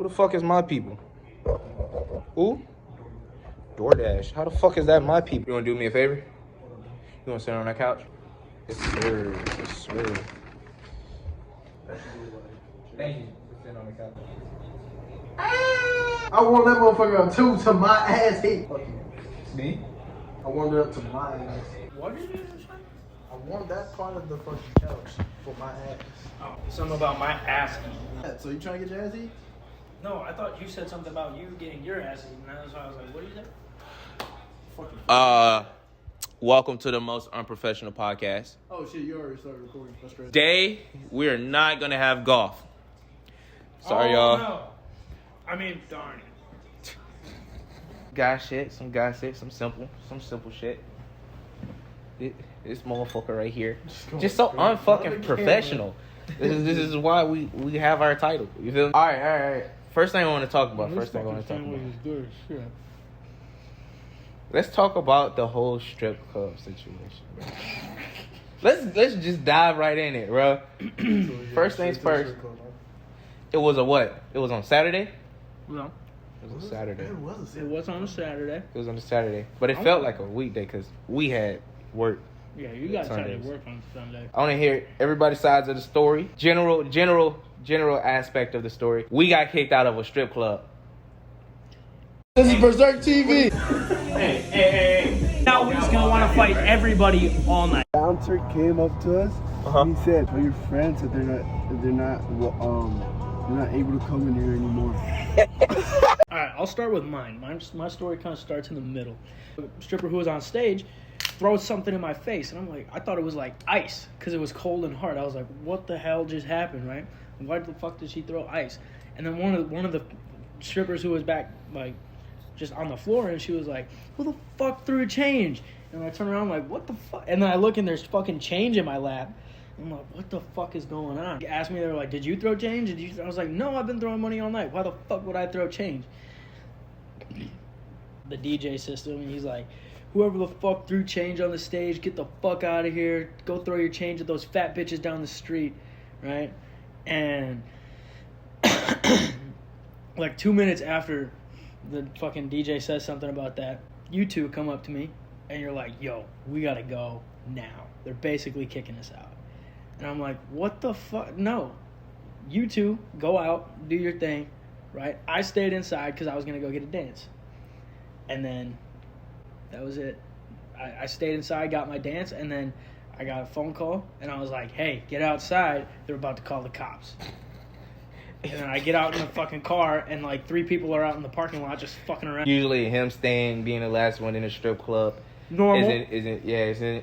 Who the fuck is my people? Who? DoorDash. How the fuck is that my people? You wanna do me a favor? You wanna sit on that couch? Yes, sir. Yes, sir. Thank you for sitting on the couch. I want that motherfucker up too to my ass. Hey, fuck you. Me? I want it up to my ass. What did you say? I want that part of the fucking couch for my ass. Oh, something about my ass. Yeah, so you trying to get your ass eaten? No, I thought you said something about you getting your ass eaten. That's why I was like, what did you say? Fucking. Welcome to the most unprofessional podcast. Oh shit, you already started recording. That's great. Today, we are not gonna have golf. Sorry, y'all. No. I mean, darn it. Guy shit, some simple shit. This motherfucker right here, just so unfucking professional. This is why we have our title. You feel me? All right. First thing I want to talk about. Let's talk about the whole strip club situation. Let's just dive right in it, bro. First things first. It was a what? It was on Saturday? No. It was a Saturday. It was on a Saturday. It was on a Saturday. But it felt like a weekday because we had work. Yeah, you guys had to Sundays. work on Sunday. I want to hear everybody's sides of the story. General aspect of the story. We got kicked out of a strip club. This is Berserk TV. Hey. Now we're just going to want to fight everybody all night. Bouncer came up to us. And he said, "Tell your friends that they're not able to come in here anymore." All right, I'll start with mine. My story kind of starts in the middle. The stripper who was on stage throws something in my face, and I'm like, I thought it was like ice because it was cold and hard. I was like, what the hell just happened, right? Why the fuck did she throw ice? And then one of the strippers who was back, like, just on the floor, and she was like, who the fuck threw change? And I turn around, I'm like, what the fuck? And then I look, and there's fucking change in my lap. I'm like, what the fuck is going on? They asked me, they were like, did you throw change? I was like, no, I've been throwing money all night. Why the fuck would I throw change? The DJ system, and he's like, whoever the fuck threw change on the stage, get the fuck out of here. Go throw your change at those fat bitches down the street, right? And like 2 minutes after the fucking DJ says something about that, you two come up to me, and you're like, yo, we gotta go now. They're basically kicking us out. And I'm like, what the fuck? No. You two go out, do your thing, right? I stayed inside because I was going to go get a dance. And then that was it. I stayed inside, got my dance, and then I got a phone call, and I was like, hey, get outside. They're about to call the cops. And then I get out in the fucking car, and like 3 people are out in the parking lot just fucking around. Usually him being the last one in a strip club. Normal. It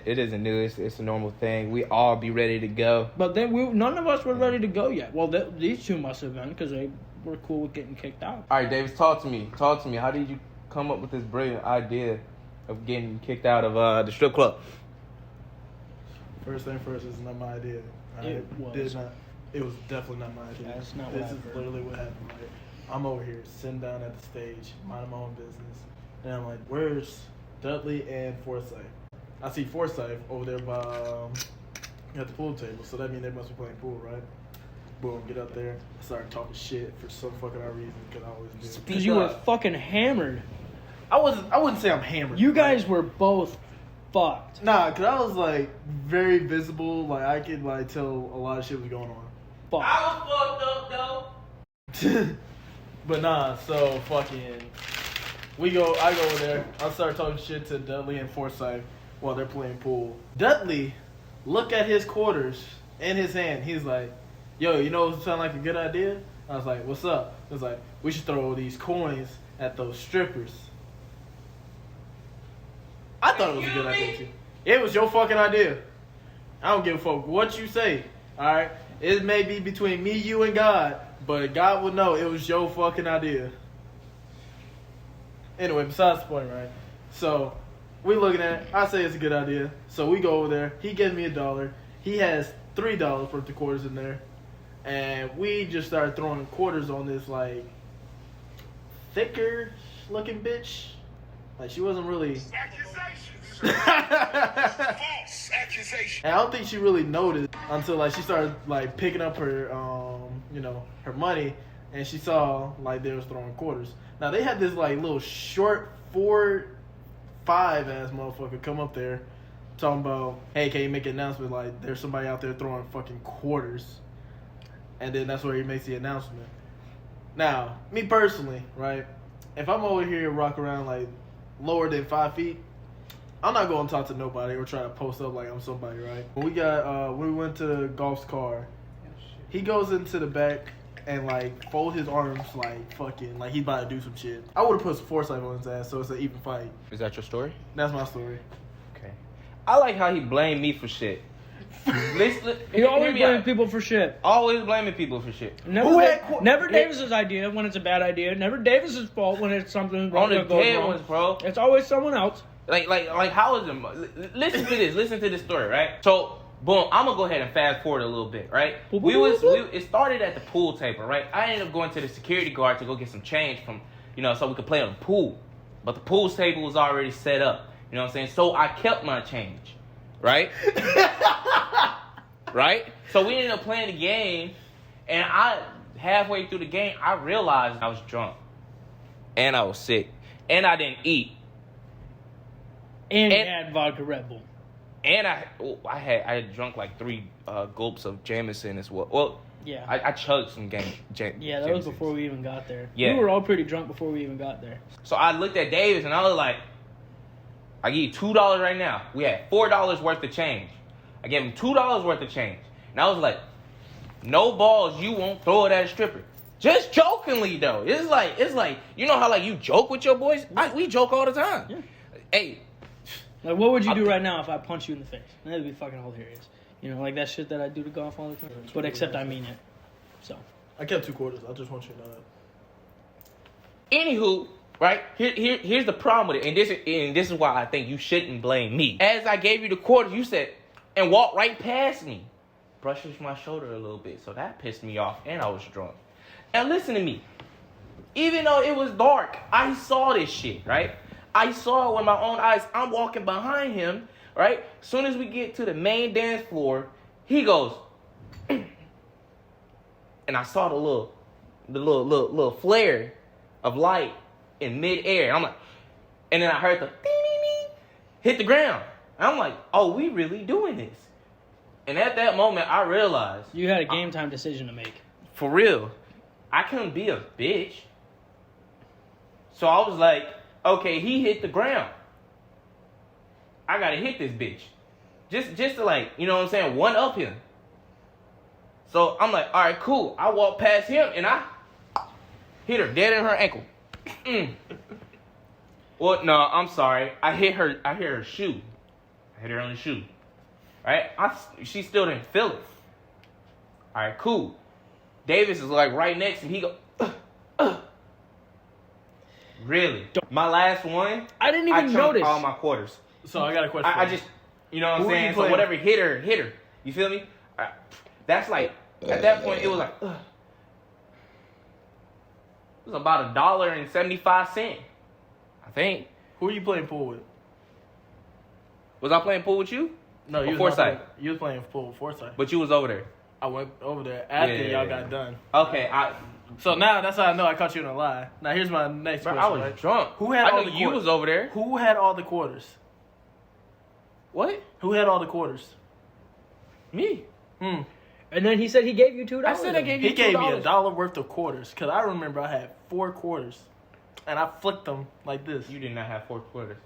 isn't new. It's a normal thing. We all be ready to go. But then none of us were ready to go yet. Well, these two must have been because they were cool with getting kicked out. All right, Davis, talk to me. How did you come up with this brilliant idea of getting kicked out of the strip club? First thing first, it's not my idea. It was definitely not my idea. That's not what This is I've heard. literally what happened. Right? I'm over here sitting down at the stage, minding my own business, and I'm like, "Where's Dudley and Forsyth?" I see Forsyth over there by at the pool table, so that means they must be playing pool, right? Boom, get up there, start talking shit for some fucking odd reason, because I always do. Because you were fucking hammered. I wouldn't say I'm hammered. You guys were both fucked. Nah, because I was like very visible, like I could like tell a lot of shit was going on. Fucked. I was fucked up though. But nah, so fucking I go over there, I start talking shit to Dudley and Forsyth while they're playing pool. Dudley look at his quarters in his hand, he's like, yo, you know what sound like a good idea? I was like, what's up? He was like, we should throw these coins at those strippers. I thought it was a good idea too. It was your fucking idea. I don't give a fuck what you say, alright? It may be between me, you, and God, but God will know it was your fucking idea. Anyway, besides the point, right? So, we looking at it. I say it's a good idea. So, we go over there. He gives me $1. He has $3 worth of quarters in there. And we just started throwing quarters on this, like, thicker looking bitch. Like, she wasn't really... False accusation. And I don't think she really noticed until like she started like picking up her her money, and she saw like they was throwing quarters. Now they had this like little short 4'5" ass motherfucker come up there talking about, hey, can you make an announcement like there's somebody out there throwing fucking quarters? And then that's where he makes the announcement. Now, me personally, right? If I'm over here rock around like lower than 5 feet, I'm not going to talk to nobody or try to post up like I'm somebody, right? When we went to Golf's car, he goes into the back and like fold his arms like fucking like he's about to do some shit. I would have put some foresight on his ass so it's an even fight. Is that your story? That's my story. Okay. I like how he blamed me for shit. He always blames people for shit. Always blaming people for shit. Never Davis's idea when it's a bad idea. Never Davis's fault when it's something wrong. On the dead ones, bro. It's always someone else. Like how is it? Listen to this. Listen to this story, right? So, boom. I'm gonna go ahead and fast forward a little bit, right? It started at the pool table, right? I ended up going to the security guard to go get some change from, so we could play on the pool. But the pool table was already set up. You know what I'm saying? So I kept my change, right? Right? So we ended up playing the game, and halfway through the game, I realized I was drunk, and I was sick, and I didn't eat, and had vodka Red Bull, and I had drunk like 3 gulps of Jameson as well. Well, yeah, I chugged some yeah, that was before we even got there. Yeah, we were all pretty drunk before we even got there. So I looked at Davis, and I was like, I give you $2 right now. We had $4 worth of change. I gave him $2 worth of change. And I was like, no balls, you won't throw it at a stripper. Just jokingly, though. It's like you know how, like, you joke with your boys? We joke all the time. Yeah. Hey. Like, what would you do right now if I punch you in the face? That'd be fucking hilarious. Like that shit that I do to Golf all the time. But except I mean it. So. I kept 2 quarters. I just want you to know that. Anywho, right? Here's the problem with it. And this is why I think you shouldn't blame me. As I gave you the quarters, you said, and walked right past me. Brushes my shoulder a little bit. So that pissed me off. And I was drunk. And listen to me. Even though it was dark, I saw this shit, right? I saw it with my own eyes. I'm walking behind him, right? As soon as we get to the main dance floor, he goes, and I saw the little flare of light in midair. I'm like, and then I heard the ding, ding, ding, hit the ground. I'm like, oh, we really doing this. And at that moment, I realized. You had a game time decision to make. For real. I couldn't be a bitch. So I was like, okay, he hit the ground. I gotta hit this bitch. Just to like, you know what I'm saying, one up him. So I'm like, all right, cool. I walked past him and I hit her dead in her ankle. Well, no, I'm sorry. I hit her shoe. I hit her on the shoe. Right? She still didn't feel it. All right, cool. Davis is like right next to me. He go, Really? My last one, I didn't even notice all my quarters. So I got a question. I just, you know what I'm saying? So whatever hit her. You feel me? That's like, at that point, it was like, it was about $1.75, I think. Who are you playing pool with? Was I playing pool with you? No, you was Foresight. You was playing pool with Foresight. But you was over there. I went over there after y'all got done. Okay, So now that's how I know I caught you in a lie. Now here's my next question. I was drunk. Who had all the quarters? You was over there. Who had all the quarters? What? Who had all the quarters? Me. And then he said he gave you $2. I said I gave you $2. He gave me $1 worth of quarters because I remember I had 4 quarters, and I flicked them like this. You did not have 4 quarters.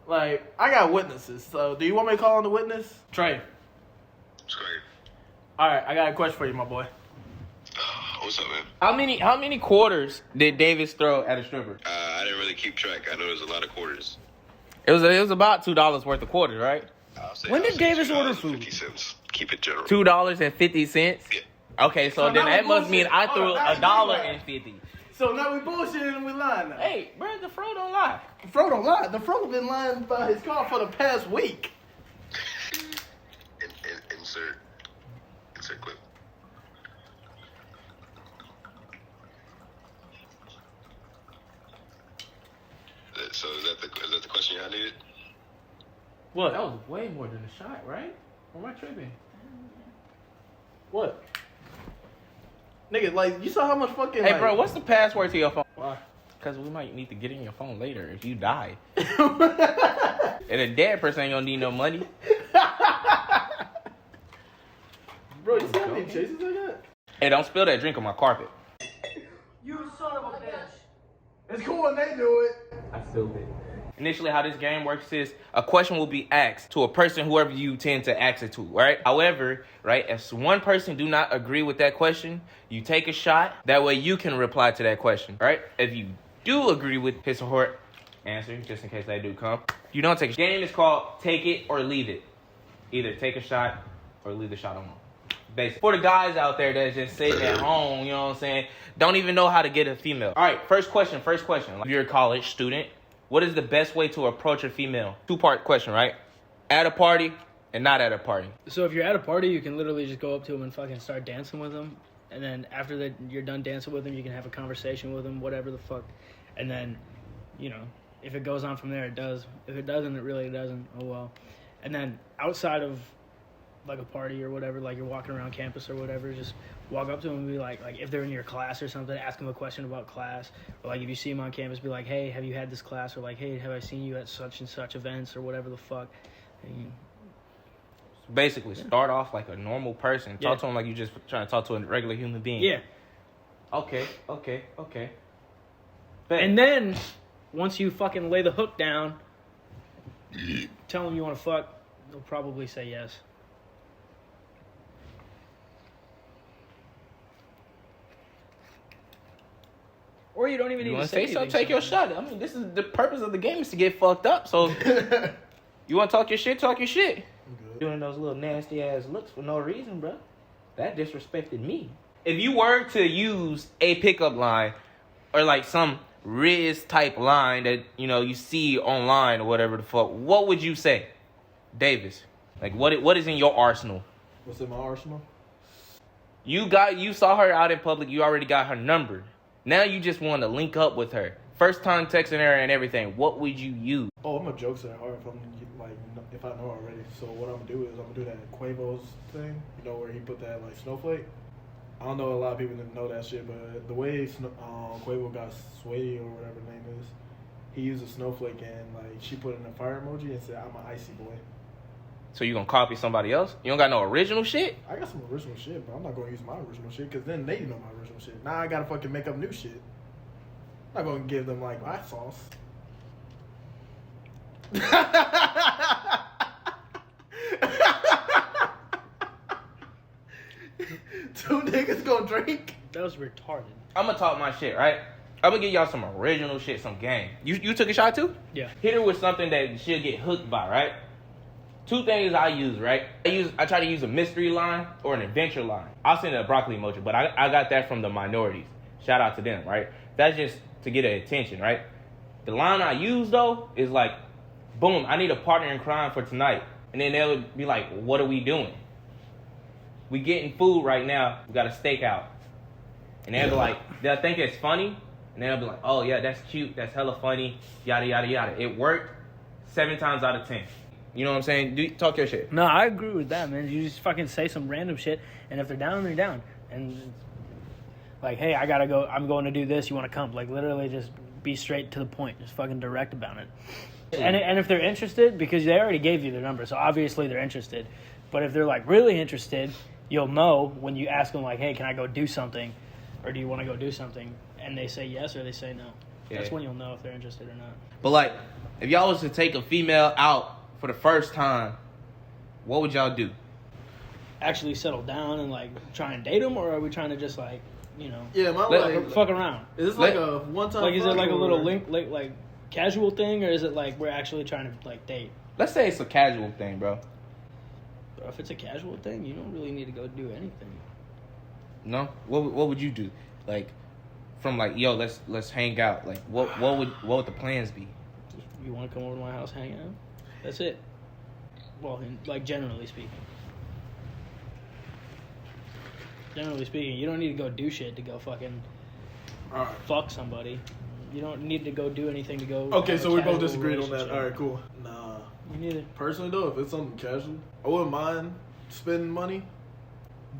Like I got witnesses. So do you want me to call on the witness? Trey. Sorry. All right, I got a question for you, my boy. What's up, man? How many quarters did Davis throw at a stripper? I didn't really keep track. I know there's a lot of quarters. It was about $2 worth of quarters, right? When did Davis order food? 50 cents. Keep it general. $2.50. Yeah. Okay, so then that must mean I threw $1.50. So now we bullshitting and we lying now. Hey, bro, the fro don't lie. Fro don't lie. The Fro been lying about his car for the past week. Insert clip. So is that the question y'all needed? What? That was way more than a shot, right? Or am I tripping? What? Nigga, like, you saw how much fucking. Hey, like, bro, what's the password to your phone? Why? Because we might need to get in your phone later if you die. And a dead person ain't gonna need no money. Bro, you see how many chases I got? Hey, don't spill that drink on my carpet. You son of a bitch. It's cool when they do it. I spilled it. Initially, how this game works is a question will be asked to a person, whoever you tend to ask it to, right? However, right, if one person do not agree with that question, you take a shot. That way you can reply to that question, right? If you do agree with his or her answer, just in case they do come, you don't take a shot. Game is called Take It or Leave It. Either take a shot or leave the shot alone. Basically. For the guys out there that's just sitting at home, you know what I'm saying, don't even know how to get a female. All right, first question. If you're a college student, what is the best way to approach a female? Two-part question, right? At a party and not at a party. So if you're at a party, you can literally just go up to them and fucking start dancing with them. And then after that, you're done dancing with them, you can have a conversation with them, whatever the fuck. And then, you know, if it goes on from there, it does. If it doesn't, it really doesn't. Oh, well. And then outside of, like, a party or whatever, like, you're walking around campus or whatever, just walk up to them and be like if they're in your class or something, ask them a question about class. Or, like, if you see them on campus, be like, hey, have you had this class? Or, like, hey, have I seen you at such and such events or whatever the fuck. And, Basically, start off like a normal person. Talk to them like you just trying to talk to a regular human being. yeah. Okay. And then, once you fucking lay the hook down, tell them you want to fuck, they'll probably say yes. Or you don't even need to say so anything. take your shot. I mean, this is the purpose of the game is to get fucked up. So you want to talk your shit, talk your shit. Doing those little nasty ass looks for no reason, bro. That disrespected me. If you were to use a pickup line or like some Riz type line that, you know, you see online or whatever the fuck, what would you say, Davis? Like what is in your arsenal? What's in my arsenal? You saw her out in public. You already got her number. Now you just want to link up with her. First time texting her and everything. What would you use? Oh, I'm a jokester at heart if I know already. So what I'm gonna do is I'm gonna do that Quavo's thing. You know where he put that like snowflake. I don't know a lot of people that know that shit, but the way Quavo got Sway or whatever the name is, he used a snowflake and like she put in a fire emoji and said, "I'm an icy boy." So you gonna copy somebody else? You don't got no original shit? I got some original shit, but I'm not gonna use my original shit because then they know my original shit. Now I gotta fucking make up new shit. I'm not gonna give them like my sauce. Two niggas gonna drink? That was retarded. I'm gonna talk my shit, right? I'm gonna give y'all some original shit, some game. You took a shot too? Yeah. Hit her with something that she'll get hooked by, right? Two things I use, right? I try to use a mystery line or an adventure line. I'll send a broccoli emoji, but I got that from the minorities. Shout out to them, right? That's just to get their attention, right? The line I use though is like, boom, I need a partner in crime for tonight. And then they'll be like, what are we doing? We getting food right now. We got a steakout. And they'll be like, they'll think it's funny. And they'll be like, oh yeah, that's cute. That's hella funny. Yada, yada, yada. It worked 7 times out of 10. You know what I'm saying? Talk your shit. No, I agree with that, man. You just fucking say some random shit, and if they're down, they're down. And like, hey, I gotta go. I'm going to do this. You want to come? Like, literally, just be straight to the point. Just fucking direct about it. And if they're interested, because they already gave you their number, so obviously they're interested. But if they're like really interested, you'll know when you ask them like, hey, can I go do something, or do you want to go do something? And they say yes or they say no. Yeah. That's when you'll know if they're interested or not. But like, if y'all was to take a female out for the first time, what would y'all do? Actually settle down and like try and date them, or are we trying to just like, you know, Yeah, my fuck around? Is this like a one-time? Like, is it like a fuck little or- link, like casual thing, or is it like we're actually trying to like date? Let's say it's a casual thing, bro. But if it's a casual thing, you don't really need to go do anything. No? What would you do? Like, from like, yo, let's hang out. Like, what would the plans be? You want to come over to my house, hang out? That's it. Well, like generally speaking. Generally speaking, you don't need to go do shit to go fucking Alright. fuck somebody. You don't need to go do anything to go. Okay, have a so we both casual disagreed on that. relationship. Alright, cool. Nah. Me neither. Personally though, if it's something casual, I wouldn't mind spending money.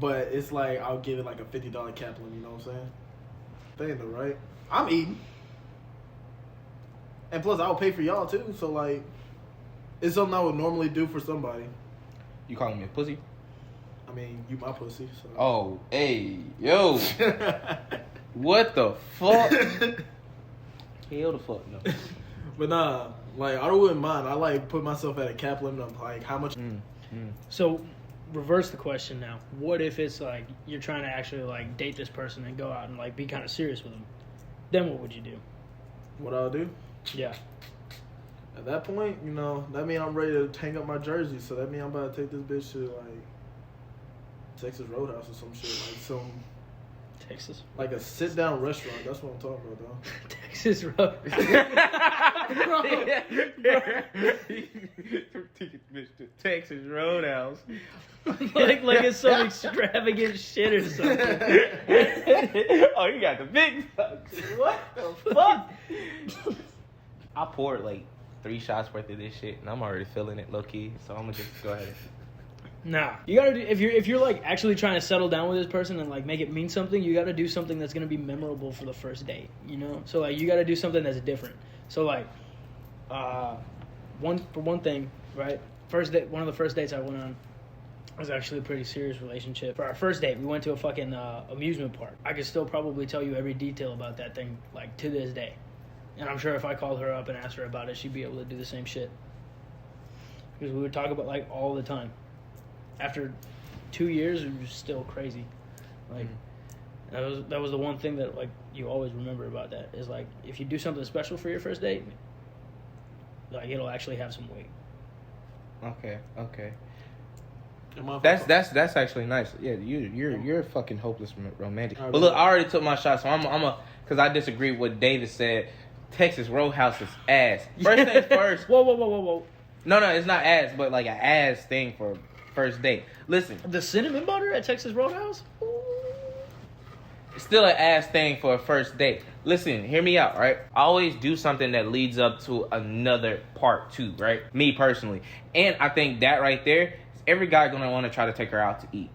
but it's like I'll give it like a $50 Kaplan. You know what I'm saying? They ain't the right. I'm eating, and plus I'll pay for y'all too. So like, it's something I would normally do for somebody. You calling me a pussy? I mean, you my pussy. So. Oh, hey, yo. What the fuck? Hell the fuck no. But nah, like I wouldn't mind. I like put myself at a cap limit of like how much. So, reverse the question now. What if it's like you're trying to actually like date this person and go out and like be kind of serious with them? Then what would you do? What I'll do? Yeah. At that point, you know, that mean I'm ready to hang up my jersey. So that mean I'm about to take this bitch to like Texas Roadhouse or some shit, like some. Texas. Like a sit-down restaurant. That's what I'm talking about, though. Texas Road. Texas Roadhouse. like it's some extravagant shit or something. Oh, you got the big bucks. What the fuck? I poured like 3 shots worth of this shit, and I'm already feeling it low key. So I'm gonna just go ahead. Nah, you gotta do if you're like actually trying to settle down with this person and like make it mean something. You gotta do something that's gonna be memorable for the first date. You know, so like you gotta do something that's different. So like, one thing, right? First date, one of the first dates I went on was actually a pretty serious relationship. For our first date, we went to a fucking amusement park. I could still probably tell you every detail about that thing, like to this day. And I'm sure if I called her up and asked her about it, she'd be able to do the same shit. Because we would talk about like all the time. After 2 years, it was still crazy. Like that was the one thing that like you always remember about that is like if you do something special for your first date, like it'll actually have some weight. Okay. That's actually nice. Yeah, you're a fucking hopeless romantic. But look, I already took my shot, so I'm a because I disagree with what David said. Texas Roadhouse is ass. First things first. Whoa. No, it's not ass, but like an ass thing for first date. Listen, The cinnamon butter at Texas Roadhouse? Ooh. it's still an ass thing for a first date. Listen, hear me out, right? I always do something that leads up to another part too, right? Me personally. And I think that right there, every guy gonna want to try to take her out to eat.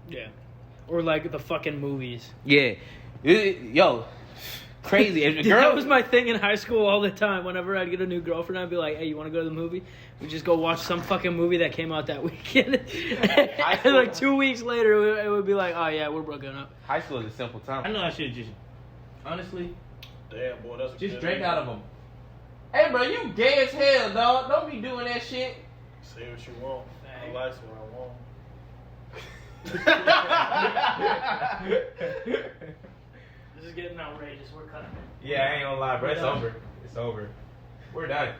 Yeah. Or like the fucking movies. Yeah. Yo, crazy. If a girl, that was my thing in high school all the time. Whenever I'd get a new girlfriend, I'd be like, hey, you want to go to the movie? We just go watch some fucking movie that came out that weekend. And like 2 weeks later, it would be like, oh yeah, we're broken up. high school is a simple time. I know I should just, honestly, Damn, boy, that's a just good drink idea. out of them. Hey, bro, you gay as hell, dog. Don't be doing that shit. Say what you want. I like what I want. This is getting outrageous. We're cutting it. Yeah, I ain't gonna lie, bro. It's over. It's over. We're done.